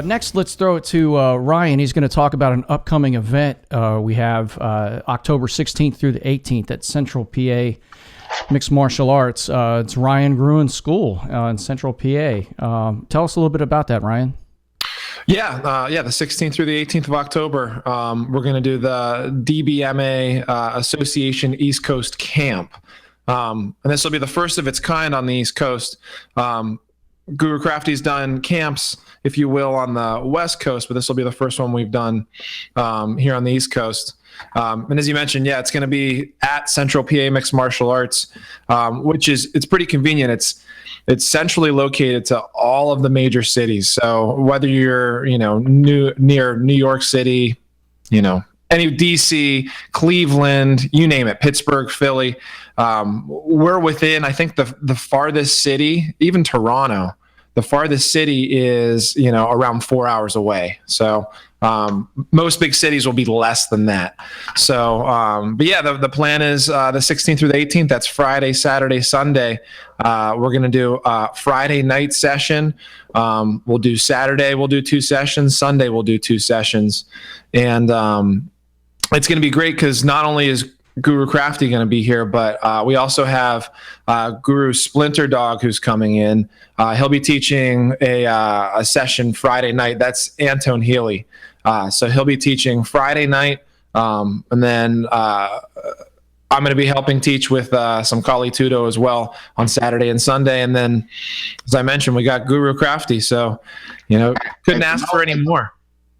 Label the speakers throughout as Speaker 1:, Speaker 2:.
Speaker 1: Next, let's throw it to Ryan. He's going to talk about an upcoming event. We have October 16th through the 18th at Central PA Mixed Martial Arts. It's Ryan Gruen School in Central PA. Tell us a little bit about that, Ryan.
Speaker 2: Yeah, the 16th through the 18th of October, we're going to do the DBMA Association East Coast Camp. And this will be the first of its kind on the East Coast. Guru Crafty's done camps, if you will, on the West Coast, but this will be the first one we've done here on the East Coast. And as you mentioned, it's going to be at Central PA Mixed Martial Arts, which it's pretty convenient. It's centrally located to all of the major cities. So whether you're, near New York City, any DC, Cleveland, you name it, Pittsburgh, Philly, we're within, I think the farthest city, even Toronto, the farthest city is, around 4 hours away. So most big cities will be less than that. So, the plan is the 16th through the 18th. That's Friday, Saturday, Sunday. We're going to do a Friday night session. We'll do Saturday. We'll do 2 sessions. Sunday, we'll do 2 sessions. And it's going to be great because not only is Guru Crafty going to be here, but we also have Guru Splinter Dog who's coming in. He'll be teaching a session Friday night. That's Anton Healy. So he'll be teaching Friday night, and then I'm going to be helping teach with some Kali Tudo as well on Saturday and Sunday. And then, as I mentioned, we got Guru Crafty. So, couldn't ask for any more.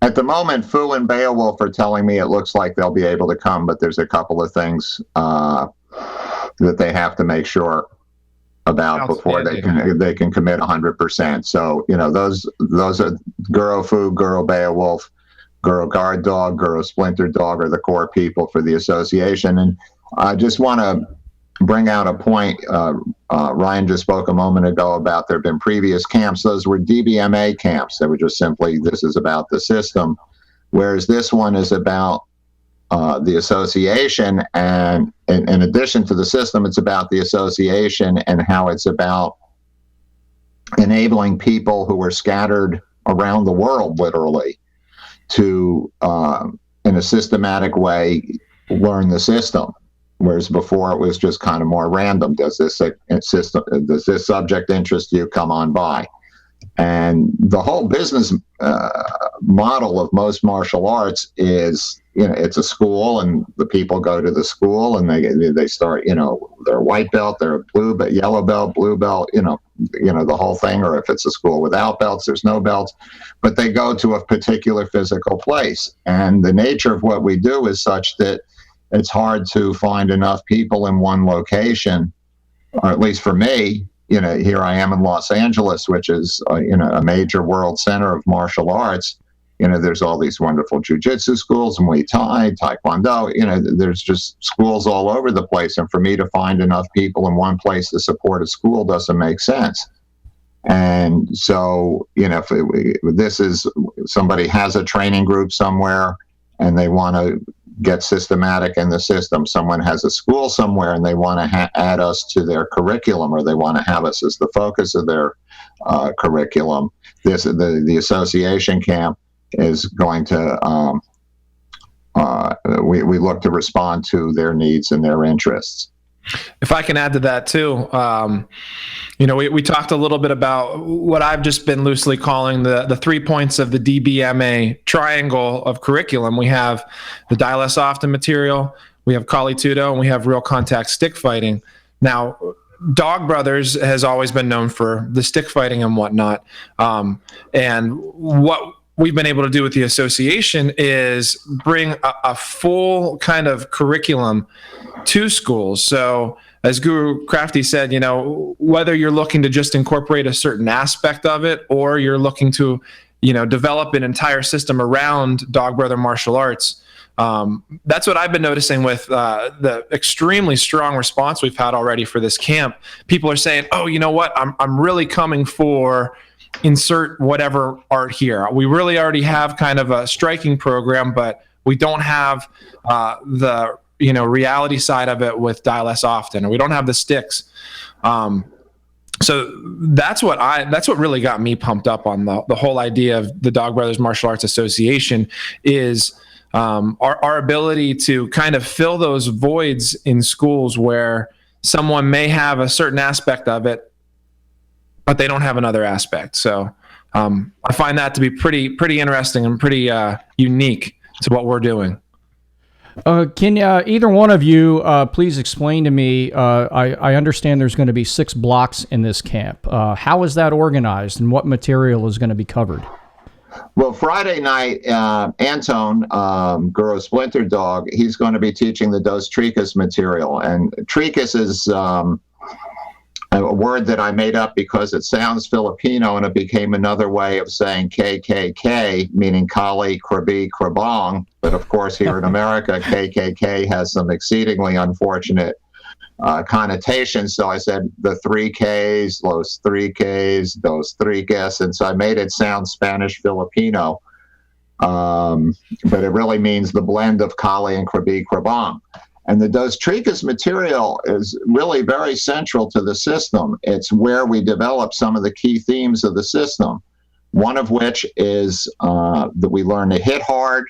Speaker 3: At the moment, Fu and Beowulf are telling me it looks like they'll be able to come, but there's a couple of things that they have to make sure about before they can commit 100%. So, those are Guru Fu, Guru Beowulf, Guru Guard Dog, Guru Splinter Dog are the core people for the association. And I just want to bring out a point. Ryan just spoke a moment ago about there have been previous camps. Those were DBMA camps. They were just simply, this is about the system, whereas this one is about the association. And in addition to the system, it's about the association and how it's about enabling people who are scattered around the world, literally, to, in a systematic way, learn the system. Whereas before it was just kind of more random. Does this subject interest you? Come on by. And the whole business model of most martial arts is, it's a school, and the people go to the school and they start, they're white belt, they're blue belt, yellow belt, blue belt, the whole thing. Or if it's a school without belts, there's no belts, but they go to a particular physical place. And the nature of what we do is such that it's hard to find enough people in one location, or at least for me. Here I am in Los Angeles, which is a major world center of martial arts. There's all these wonderful jiu-jitsu schools, Muay Thai, Taekwondo. There's just schools all over the place, and for me to find enough people in one place to support a school doesn't make sense. And so, if this is somebody has a training group somewhere and they want to get systematic in the system. Someone has a school somewhere and they want to add us to their curriculum, or they want to have us as the focus of their curriculum. The association camp is going to, we look to respond to their needs and their interests.
Speaker 2: If I can add to that too, we talked a little bit about what I've just been loosely calling the 3 points of the DBMA triangle of curriculum. We have the Die Less Often material, we have Kali Tudo, and we have real contact stick fighting. Now, Dog Brothers has always been known for the stick fighting and whatnot. And what we've been able to do with the association is bring a full kind of curriculum to schools. So as Guru Crafty said, whether you're looking to just incorporate a certain aspect of it, or you're looking to, develop an entire system around Dog Brother martial arts, that's what I've been noticing with the extremely strong response we've had already for this camp. People are saying, oh, you know what? I'm really coming for insert whatever art here. We really already have kind of a striking program, but we don't have the reality side of it with Die Less Often, or we don't have the sticks. So that's what really got me pumped up on the whole idea of the Dog Brothers Martial Arts Association is our ability to kind of fill those voids in schools where someone may have a certain aspect of it, but they don't have another aspect. So I find that to be pretty interesting and pretty unique to what we're doing.
Speaker 1: Can either one of you please explain to me, I understand there's going to be 6 blocks in this camp. How is that organized and what material is going to be covered?
Speaker 3: Well, Friday night, Antone, Guru Splinter Dog, he's going to be teaching the Dos Tricas material. And Tricas is a word that I made up because it sounds Filipino, and it became another way of saying KKK, meaning Kali, Krabi, Krabong. But of course, here in America, KKK has some exceedingly unfortunate connotations. So I said the 3Ks, Los 3Ks, Dos Tricas. And so I made it sound Spanish Filipino. But it really means the blend of Kali and Krabi, Krabong. And the Dos Tricas material is really very central to the system. It's where we develop some of the key themes of the system, one of which is that we learn to hit hard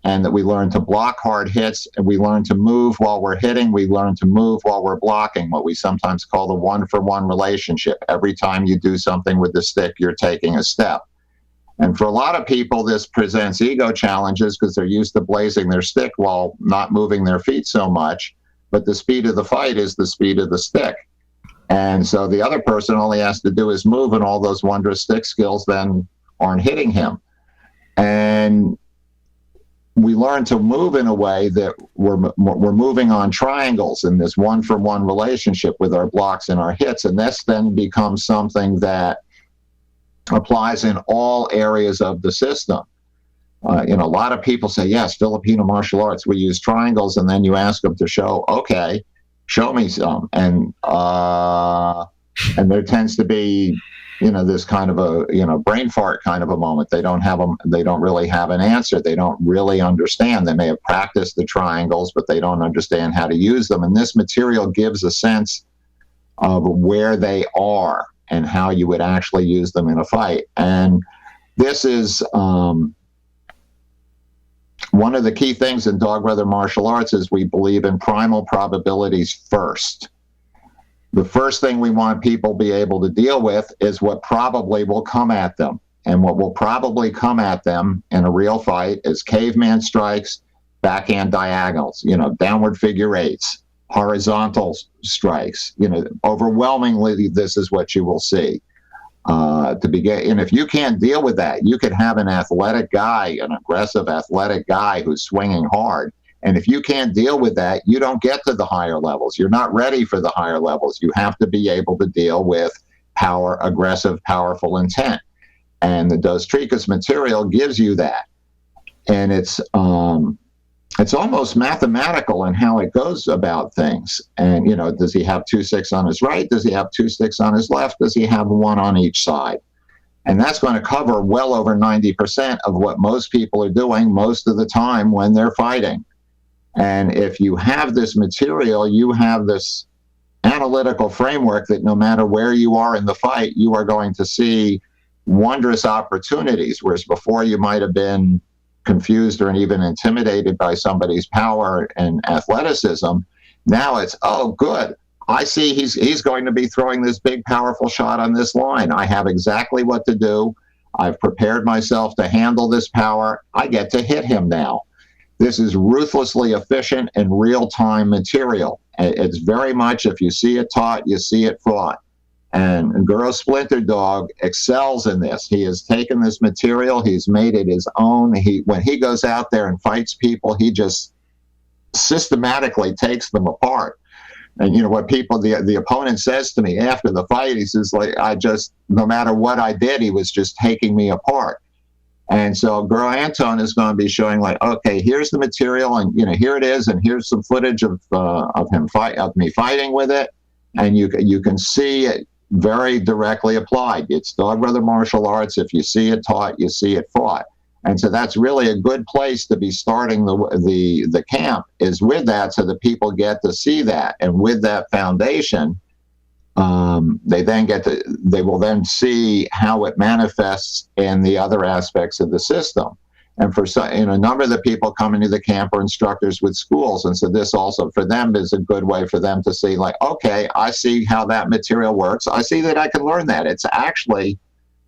Speaker 3: and that we learn to block hard hits, and we learn to move while we're hitting, we learn to move while we're blocking, what we sometimes call the one-for-one relationship. Every time you do something with the stick, you're taking a step. And for a lot of people, this presents ego challenges because they're used to blazing their stick while not moving their feet so much. But the speed of the fight is the speed of the stick. And so the other person only has to do is move, and all those wondrous stick skills then aren't hitting him. And we learn to move in a way that we're moving on triangles in this one-for-one relationship with our blocks and our hits. And this then becomes something that applies in all areas of the system. A lot of people say, yes, Filipino martial arts, we use triangles, and then you ask them to show, okay, show me some. And there tends to be, this kind of a, brain fart kind of a moment. They don't really have an answer. They don't really understand. They may have practiced the triangles, but they don't understand how to use them. And this material gives a sense of where they are and how you would actually use them in a fight. And this is one of the key things in Dog Brother martial arts is we believe in primal probabilities first. The first thing we want people to be able to deal with is what probably will come at them. And what will probably come at them in a real fight is caveman strikes, backhand diagonals, downward figure eights, horizontal strikes. Overwhelmingly, this is what you will see to begin. And if you can't deal with that, you could have an athletic guy, an aggressive athletic guy who's swinging hard. And if you can't deal with that, you don't get to the higher levels. You're not ready for the higher levels. You have to be able to deal with power, aggressive, powerful intent. And the Dos Tricas material gives you that. And it's almost mathematical in how it goes about things. And, does he have 2 sticks on his right? Does he have 2 sticks on his left? Does he have one on each side? And that's going to cover well over 90% of what most people are doing most of the time when they're fighting. And if you have this material, you have this analytical framework that no matter where you are in the fight, you are going to see wondrous opportunities, whereas before you might have been confused or even intimidated by somebody's power and athleticism. Now it's, oh, good. I see he's going to be throwing this big, powerful shot on this line. I have exactly what to do. I've prepared myself to handle this power. I get to hit him now. This is ruthlessly efficient and real-time material. It's very much, if you see it taught, you see it fought. And Guru Splinter Dog excels in this. He has taken this material, he's made it his own. When he goes out there and fights people, he just systematically takes them apart. And what the opponent says to me after the fight, he says, no matter what I did, he was just taking me apart. And so Guru Antone is going to be showing okay, here's the material, and here it is, and here's some footage of me fighting with it, and you can see it very directly applied. It's Dog Brother martial arts. If you see it taught, you see it fought. And so that's really a good place to be starting the camp, is with that, so that people get to see that. And with that foundation, they will then see how it manifests in the other aspects of the system. And a number of the people coming to the camp are instructors with schools. And so this also for them is a good way for them to see, like, okay, I see how that material works. I see that I can learn that. It's actually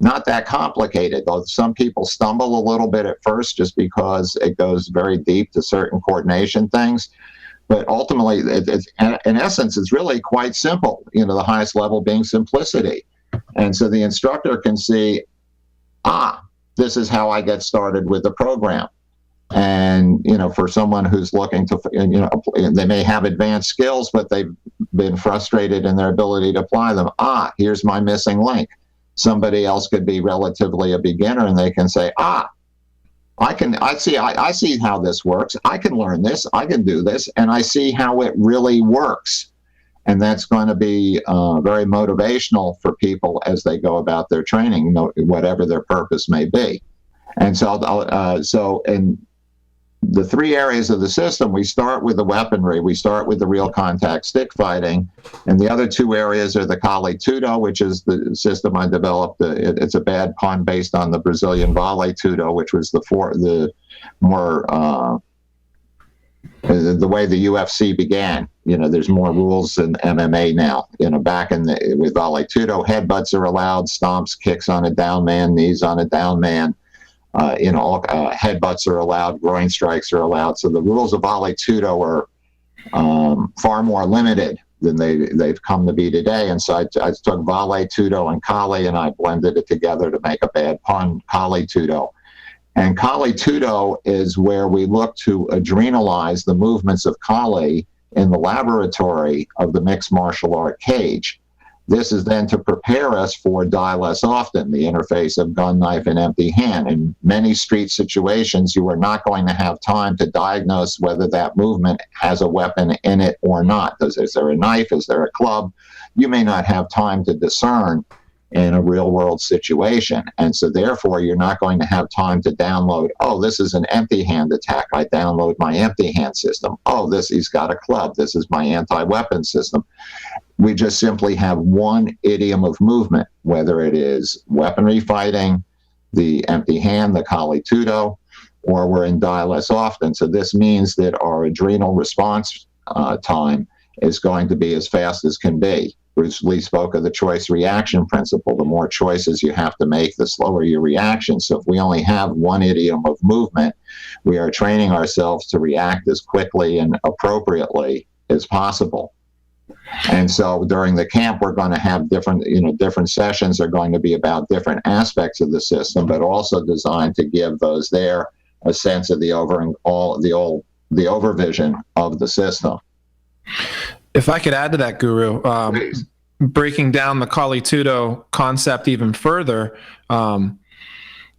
Speaker 3: not that complicated, though some people stumble a little bit at first just because it goes very deep to certain coordination things. But ultimately, in essence, it's really quite simple, the highest level being simplicity. And so the instructor can see, this is how I get started with the program. And, for someone who's looking to, they may have advanced skills, but they've been frustrated in their ability to apply them. Here's my missing link. Somebody else could be relatively a beginner and they can say, I see how this works. I can learn this. I can do this. And I see how it really works. And that's going to be very motivational for people as they go about their training, whatever their purpose may be. And so in the three areas of the system, we start with the weaponry. We start with the real contact stick fighting. And the other two areas are the Kali Tudo, which is the system I developed. It's a bad pun based on the Brazilian Vale Tudo, which was the way the UFC began. There's more rules in MMA now. Back with Vale Tudo, headbutts are allowed, stomps, kicks on a down man, knees on a down man. Headbutts are allowed, groin strikes are allowed. So the rules of Vale Tudo are far more limited than they've come to be today. And so I took Vale Tudo and Kali and I blended it together to make a bad pun, Kali Tudo. And Kali Tudo is where we look to adrenalize the movements of Kali in the laboratory of the mixed martial art cage. This is then to prepare us for die less often, the interface of gun, knife, and empty hand. In many street situations, you are not going to have time to diagnose whether that movement has a weapon in it or not. Is there a knife? Is there a club? You may not have time to discern in a real world situation. And so therefore, you're not going to have time to download, this is an empty hand attack. I download my empty hand system. He's got a club. This is my anti-weapon system. We just simply have one idiom of movement, whether it is weaponry fighting, the empty hand, the Kali Tudo, or we're in die less often. So this means that our adrenal response time is going to be as fast as can be. Bruce Lee spoke of the choice reaction principle. The more choices you have to make, the slower your reaction. So if we only have one idiom of movement, we are training ourselves to react as quickly and appropriately as possible. And so during the camp, we're going to have different sessions are going to be about different aspects of the system, but also designed to give those there a sense of the overvision of the system.
Speaker 2: If I could add to that, Guru, breaking down the Kali Tudo concept even further,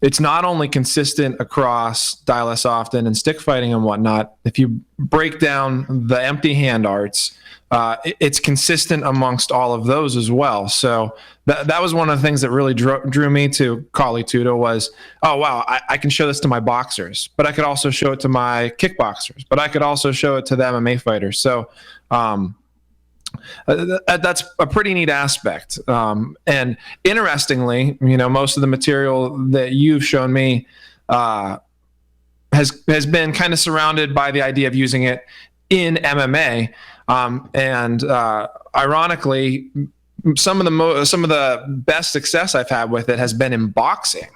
Speaker 2: it's not only consistent across die less often and stick fighting and whatnot. If you break down the empty hand arts, it's consistent amongst all of those as well. So that was one of the things that really drew me to Kali Tudo was, I can show this to my boxers, but I could also show it to my kickboxers, but I could also show it to the MMA fighters. So that's a pretty neat aspect. And interestingly, most of the material that you've shown me has been kind of surrounded by the idea of using it in MMA. And ironically, some of the best success I've had with it has been in boxing.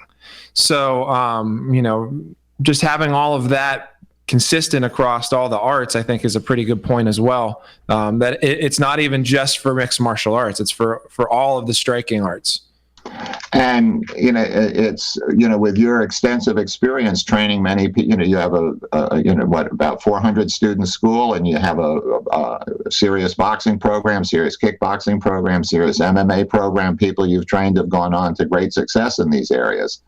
Speaker 2: So, just having all of that consistent across all the arts, I think, is a pretty good point as well. That it's not even just for mixed martial arts; it's for all of the striking arts.
Speaker 3: And it's with your extensive experience training many people, you have about 400 student school, and you have a serious boxing program, serious kickboxing program, serious MMA program. People you've trained have gone on to great success in these areas.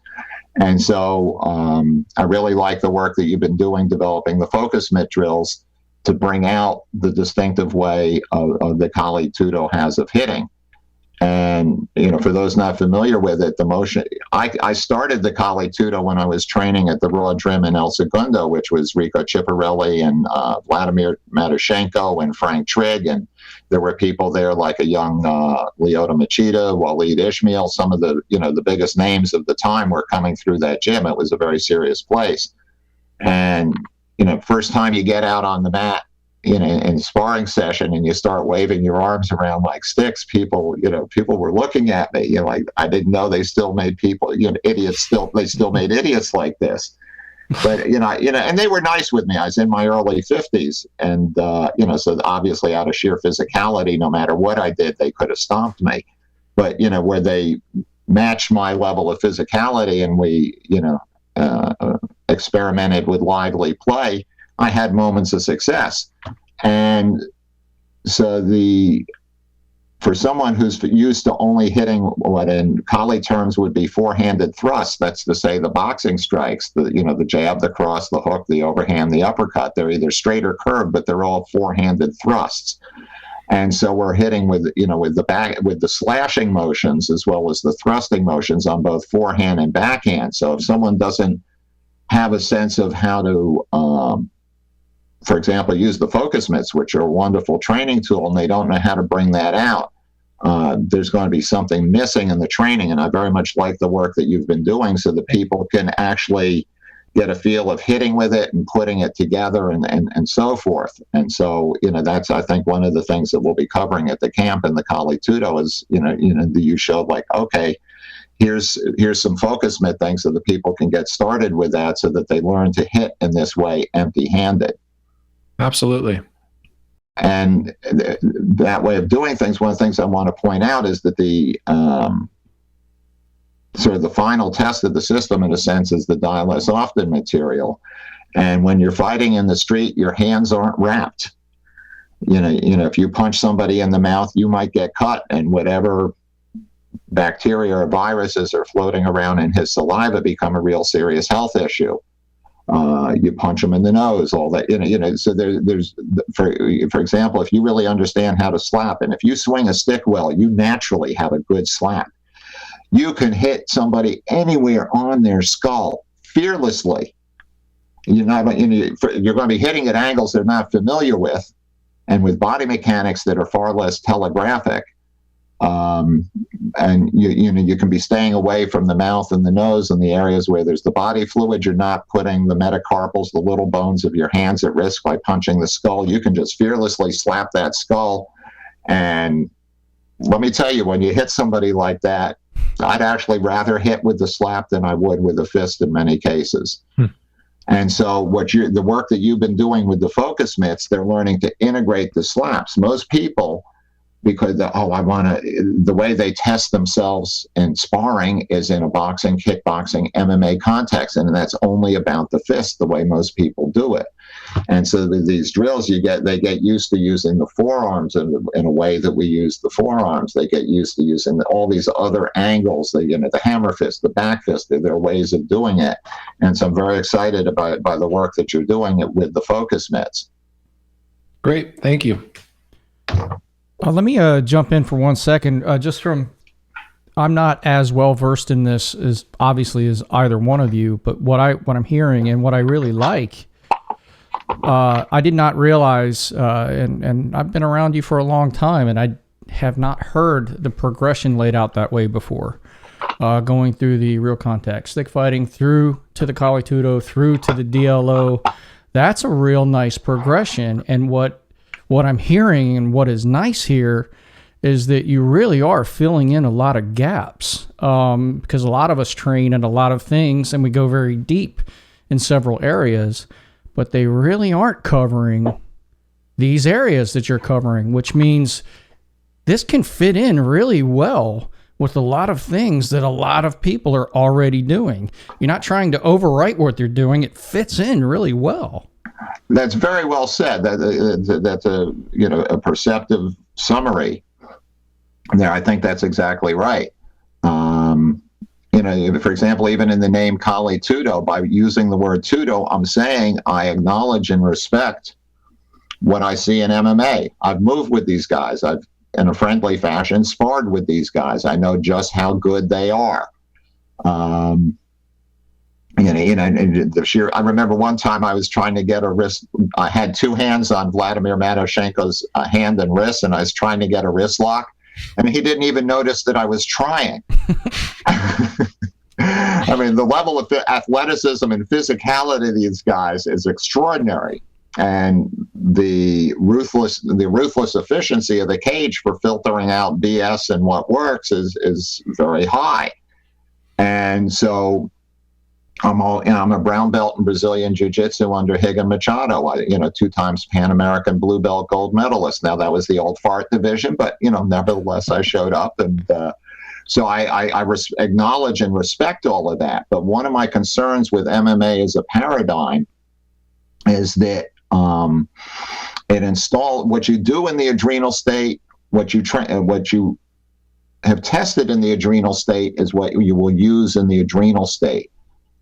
Speaker 3: And so I really like the work that you've been doing developing the focus mitt drills to bring out the distinctive way of the Kali Tudo has of hitting. And, for those not familiar with it, the motion, I started the Kali Tudo when I was training at the Raw Gym in El Segundo, which was Rico Chiapparelli and Vladimir Matushenko and Frank Trigg. And there were people there like a young Lyoto Machida, Waleed Ismail. Some of the, the biggest names of the time were coming through that gym. It was a very serious place. And, first time you get out on the mat, in sparring session and you start waving your arms around like sticks, people were looking at me, like I didn't know they still made people, idiots they still made idiots like this. But, and they were nice with me. I was in my early 50s and, so obviously out of sheer physicality, no matter what I did, they could have stomped me. But, where they matched my level of physicality and we, experimented with lively play, I had moments of success. And so for someone who's used to only hitting what in Kali terms would be four-handed thrusts, that's to say the boxing strikes, the jab, the cross, the hook, the overhand, the uppercut, they're either straight or curved, but they're all four-handed thrusts. And so we're hitting with the slashing motions as well as the thrusting motions on both forehand and backhand. So if someone doesn't have a sense of how to, for example, use the focus mitts, which are a wonderful training tool, and they don't know how to bring that out, there's going to be something missing in the training. And I very much like the work that you've been doing so that people can actually get a feel of hitting with it and putting it together and so forth. And so, that's, I think, one of the things that we'll be covering at the camp in the Kali Tudo is, you showed like, okay, here's some focus mitt things so that people can get started with that so that they learn to hit in this way empty-handed.
Speaker 2: Absolutely.
Speaker 3: And that way of doing things, one of the things I want to point out is that the sort of the final test of the system, in a sense, is the die less often material. And when you're fighting in the street, your hands aren't wrapped. If you punch somebody in the mouth, you might get cut, and whatever bacteria or viruses are floating around in his saliva become a real serious health issue. You punch them in the nose, all that, so there's, for example, if you really understand how to slap, and if you swing a stick well, you naturally have a good slap. You can hit somebody anywhere on their skull fearlessly. You're going to be hitting at angles they're not familiar with, and with body mechanics that are far less telegraphic. And you can be staying away from the mouth and the nose and the areas where there's the body fluid. You're not putting the metacarpals, the little bones of your hands, at risk by punching the skull. You can just fearlessly slap that skull. And let me tell you, when you hit somebody like that, I'd actually rather hit with the slap than I would with a fist in many cases. And so the work that you've been doing with the focus mitts, they're learning to integrate the slaps. Most people, because the way they test themselves in sparring is in a boxing, kickboxing, MMA context, and that's only about the fist, the way most people do it. And so these drills, they get used to using the forearms in a way that we use the forearms. They get used to using all these other angles, the hammer fist, the back fist. There are ways of doing it. And so I'm very excited by the work that you're doing with the focus mitts.
Speaker 2: Great, thank you.
Speaker 1: Let me jump in for 1 second. I'm not as well versed in this as obviously as either one of you, but what I'm hearing and what I really like, I did not realize, and I've been around you for a long time, and I have not heard the progression laid out that way before. Going through the real contact stick fighting, through to the Kali Tudo, through to the DLO, that's a real nice progression. And what I'm hearing and what is nice here is that you really are filling in a lot of gaps, because a lot of us train in a lot of things and we go very deep in several areas, but they really aren't covering these areas that you're covering, which means this can fit in really well with a lot of things that a lot of people are already doing. You're not trying to overwrite what they're doing. It fits in really well.
Speaker 3: That's very well said. That's a perceptive summary there. I think that's exactly right. For example, even in the name Kali Tudo, by using the word Tudo, I'm saying I acknowledge and respect what I see in MMA. I've moved with these guys. I've in a friendly fashion, sparred with these guys. I know just how good they are. And the sheer. I remember one time I was trying to get a wrist. I had two hands on Vladimir Matoshenko's hand and wrist, and I was trying to get a wrist lock, and he didn't even notice that I was trying. I mean, the level of athleticism and physicality of these guys is extraordinary, and the ruthless efficiency of the cage for filtering out BS and what works is very high. And so I'm a brown belt in Brazilian Jiu-Jitsu under Rigan Machado, 2 times Pan American blue belt gold medalist. Now that was the old fart division, but nevertheless I showed up, and so I acknowledge and respect all of that. But one of my concerns with MMA as a paradigm is that it install what you do in the adrenal state, what you have tested in the adrenal state is what you will use in the adrenal state.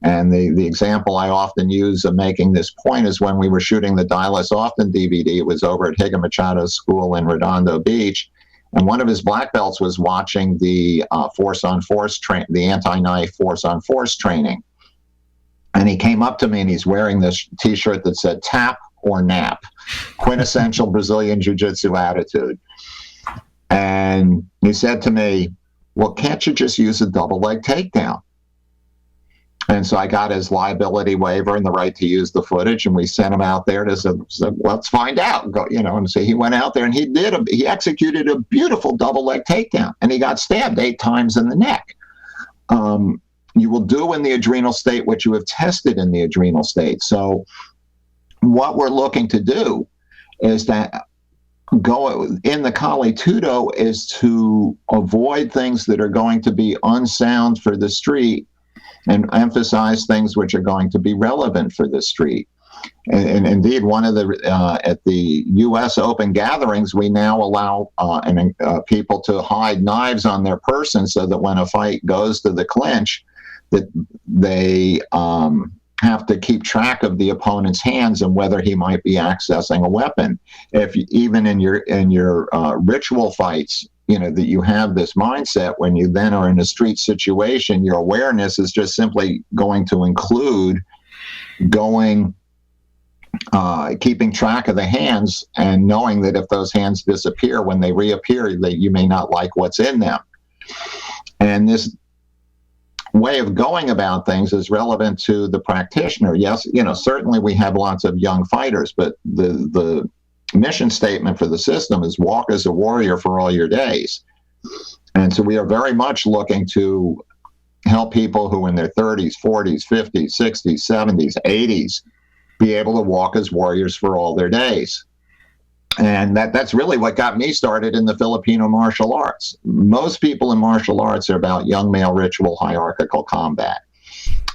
Speaker 3: And the example I often use of making this point is when we were shooting the Die Less Often DVD. It was over at Rigan Machado's school in Redondo Beach, and one of his black belts was watching the the anti-knife force-on-force training. And he came up to me and he's wearing this T-shirt that said "Tap or Nap," quintessential Brazilian Jiu-Jitsu attitude. And he said to me, "Well, can't you just use a double leg takedown?" And so I got his liability waiver and the right to use the footage, and we sent him out there to say, let's find out. And so he went out there and he executed a beautiful double leg takedown, and he got stabbed 8 times in the neck. You will do in the adrenal state what you have tested in the adrenal state. So what we're looking to do is that go in the Kali Tudo is to avoid things that are going to be unsound for the street and emphasize things which are going to be relevant for the street. And indeed, one of the at the U.S. Open gatherings, we now allow people to hide knives on their person so that when a fight goes to the clinch, that they have to keep track of the opponent's hands and whether he might be accessing a weapon. If even in your ritual fights, that you have this mindset when you then are in a street situation, your awareness is just simply going to include keeping track of the hands and knowing that if those hands disappear, when they reappear, that you may not like what's in them. And this way of going about things is relevant to the practitioner. Yes, certainly we have lots of young fighters, but the mission statement for the system is walk as a warrior for all your days. And so we are very much looking to help people who in their 30s, 40s, 50s, 60s, 70s, 80s be able to walk as warriors for all their days. And that's really what got me started in the Filipino martial arts. Most people in martial arts are about young male ritual hierarchical combat.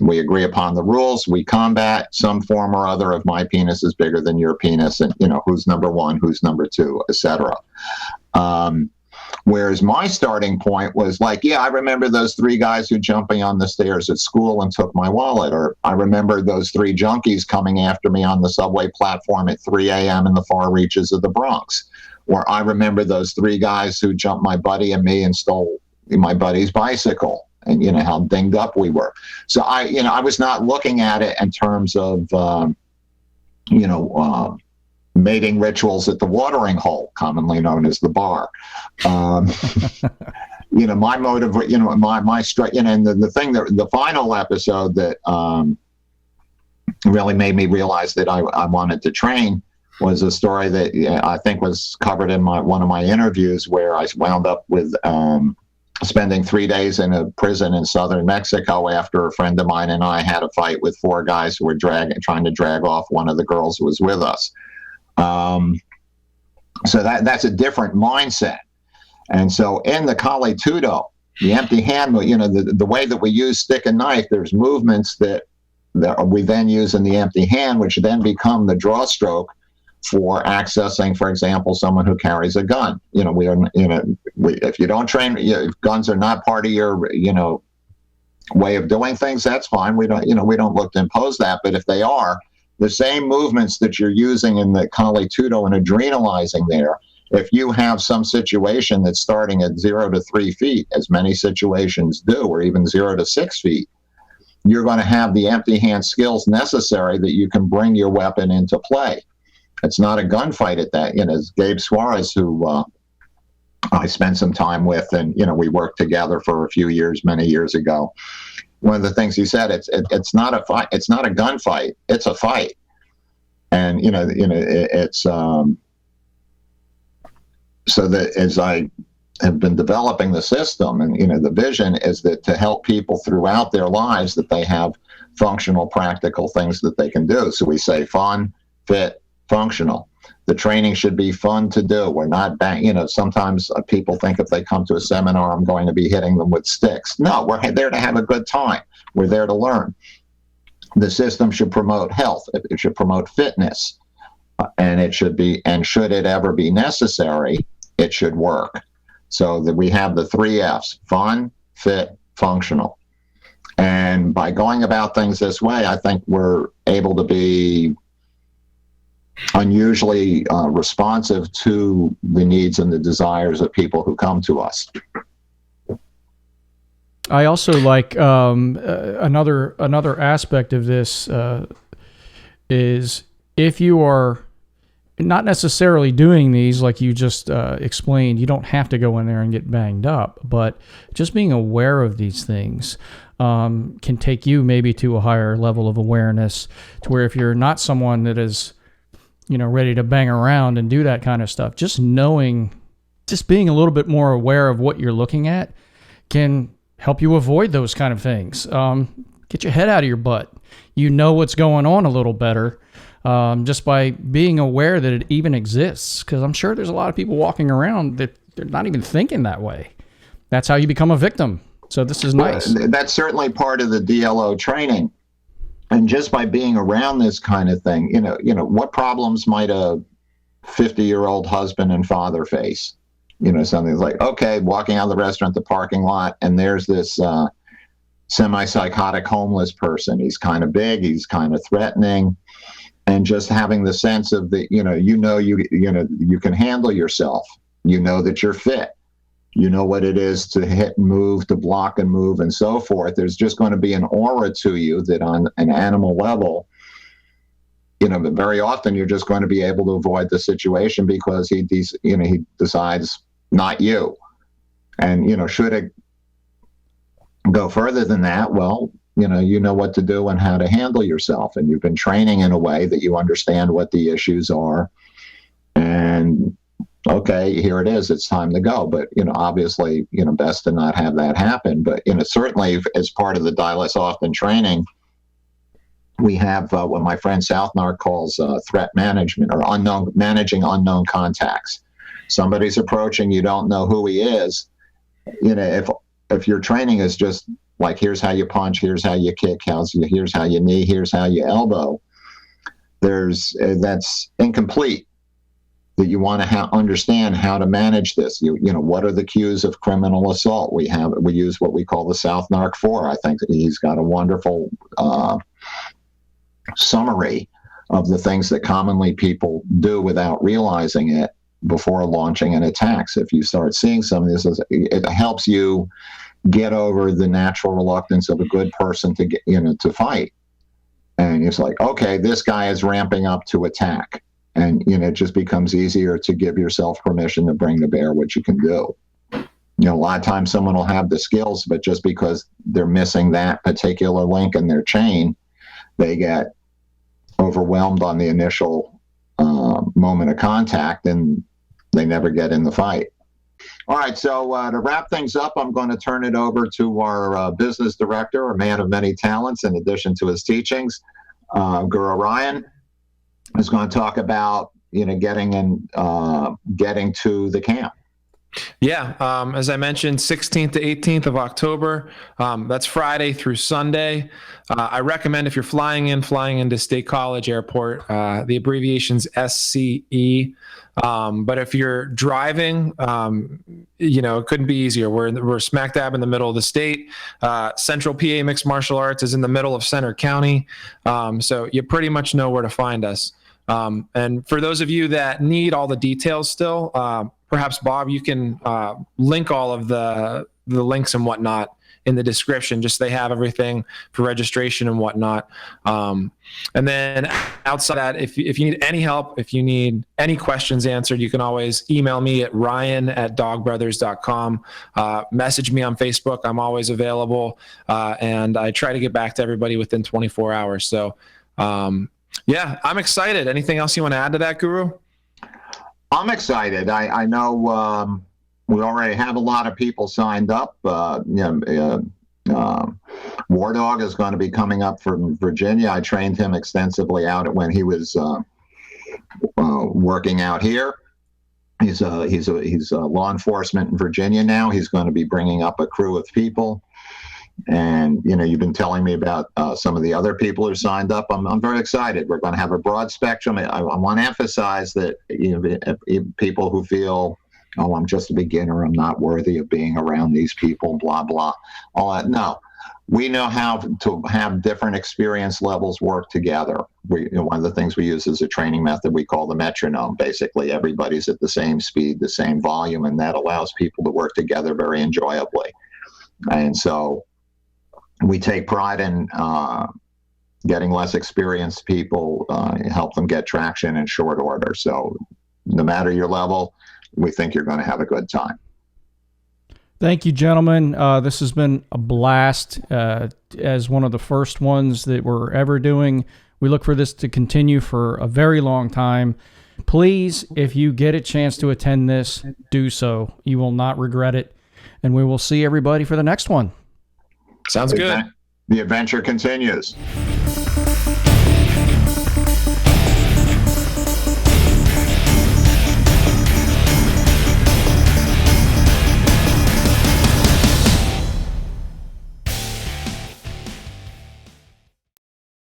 Speaker 3: We agree upon the rules. We combat some form or other of my penis is bigger than your penis, and who's number 1, who's number 2, etc. Whereas my starting point was like, I remember those 3 guys who jumped me on the stairs at school and took my wallet, or I remember those 3 junkies coming after me on the subway platform at 3 a.m. in the far reaches of the Bronx, or I remember those 3 guys who jumped my buddy and me and stole my buddy's bicycle. And how dinged up we were. So I was not looking at it in terms of mating rituals at the watering hole, commonly known as the bar. My motive, my strike, and the thing that the final episode that really made me realize that I wanted to train was a story that I think was covered in one of my interviews, where I wound up with spending 3 days in a prison in southern Mexico after a friend of mine and I had a fight with 4 guys who were trying to drag off one of the girls who was with us. So that's a different mindset. And so in the Kali Tudo, the empty hand, the way that we use stick and knife, there's movements that we then use in the empty hand, which then become the draw stroke for accessing, for example, someone who carries a gun. If you don't train, if guns are not part of your, way of doing things, that's fine. We don't look to impose that. But if they are, the same movements that you're using in the Kali Tudo and adrenalizing there, if you have some situation that's starting at 0 to 3 feet, as many situations do, or even 0 to 6 feet, you're going to have the empty hand skills necessary that you can bring your weapon into play. It's not a gunfight at that. It's Gabe Suarez, who I spent some time with, and we worked together for a few years, many years ago. One of the things he said, it's not a fight, it's not a gunfight, it's a fight. And it's so that as I have been developing the system, and the vision is that to help people throughout their lives, that they have functional, practical things that they can do. So we say fun, fit, functional. The training should be fun to do. We're not sometimes people think if they come to a seminar, I'm going to be hitting them with sticks. No, we're there to have a good time. We're there to learn. The system should promote health. It should promote fitness. And it should be, and should it ever be necessary, it should work. So that we have the 3 Fs: fun, fit, functional. And by going about things this way, I think we're able to be unusually responsive to the needs and the desires of people who come to us.
Speaker 1: I also like another aspect of this is if you are not necessarily doing these like you just explained, you don't have to go in there and get banged up, but just being aware of these things can take you maybe to a higher level of awareness, to where if you're not someone that is ready to bang around and do that kind of stuff, just being a little bit more aware of what you're looking at can help you avoid those kind of things. Get your head out of your butt. What's going on a little better just by being aware that it even exists. Because I'm sure there's a lot of people walking around that they're not even thinking that way. That's how you become a victim. So this is nice.
Speaker 3: Well, that's certainly part of the DLO training. And just by being around this kind of thing, what problems might a 50-year-old husband and father face? Something like, okay, walking out of the restaurant, the parking lot, and there's this semi-psychotic homeless person. He's kind of big, he's kind of threatening, and just having the sense of that, you can handle yourself. That you're fit. What it is to hit and move, to block and move, and so forth. There's just going to be an aura to you that on an animal level, but very often you're just going to be able to avoid the situation because he decides not you. And, should it go further than that, well, you know what to do and how to handle yourself. And you've been training in a way that you understand what the issues are. And okay, here it is, it's time to go. But, obviously, best to not have that happen. But, certainly as part of the Dial-S Often training, we have what my friend Southnark calls threat management, or managing unknown contacts. Somebody's approaching, you don't know who he is. If your training is just like, here's how you punch, here's how you kick, here's how you knee, here's how you elbow, that's incomplete. That you want to understand how to manage this. What are the cues of criminal assault? We use what we call the Southnark 4. I think that he's got a wonderful summary of the things that commonly people do without realizing it before launching an attack. So if you start seeing some of this, it helps you get over the natural reluctance of a good person to get, to fight. And it's like, okay, this guy is ramping up to attack. And, it just becomes easier to give yourself permission to bring to bear what you can do. A lot of times someone will have the skills, but just because they're missing that particular link in their chain, they get overwhelmed on the initial moment of contact, and they never get in the fight. All right, so to wrap things up, I'm going to turn it over to our business director, a man of many talents in addition to his teachings, Guru Ryan, is going to talk about getting to the camp.
Speaker 2: Yeah, as I mentioned, 16th to 18th of October. That's Friday through Sunday. I recommend, if you're flying into State College Airport, the abbreviation's SCE. But if you're driving, it couldn't be easier. We're smack dab in the middle of the state. Central PA Mixed Martial Arts is in the middle of Center County. So you pretty much know where to find us. And for those of you that need all the details still, perhaps Bob, you can link all of the links and whatnot in the description, just so they have everything for registration and whatnot. And then outside that, if you need any help, if you need any questions answered, you can always email me at ryan@dogbrothers.com. Message me on Facebook. I'm always available. And I try to get back to everybody within 24 hours. So, yeah, I'm excited. Anything else you want to add to that, Guru?
Speaker 3: I'm excited. I know we already have a lot of people signed up. War Dog is going to be coming up from Virginia. I trained him extensively out when he was working out here. He's law enforcement in Virginia now. He's going to be bringing up a crew of people. And, you've been telling me about some of the other people who signed up. I'm very excited. We're going to have a broad spectrum. I want to emphasize that if people who feel, oh, I'm just a beginner, I'm not worthy of being around these people, blah, blah, all that. No, we know how to have different experience levels work together. One of the things we use is a training method we call the metronome. Basically, everybody's at the same speed, the same volume, and that allows people to work together very enjoyably. And so we take pride in getting less experienced people, help them get traction in short order. So no matter your level, we think you're going to have a good time.
Speaker 1: Thank you, gentlemen. This has been a blast. As one of the first ones that we're ever doing, we look for this to continue for a very long time. Please, if you get a chance to attend this, do so. You will not regret it. And we will see everybody for the next one.
Speaker 2: Sounds good.
Speaker 3: The adventure continues.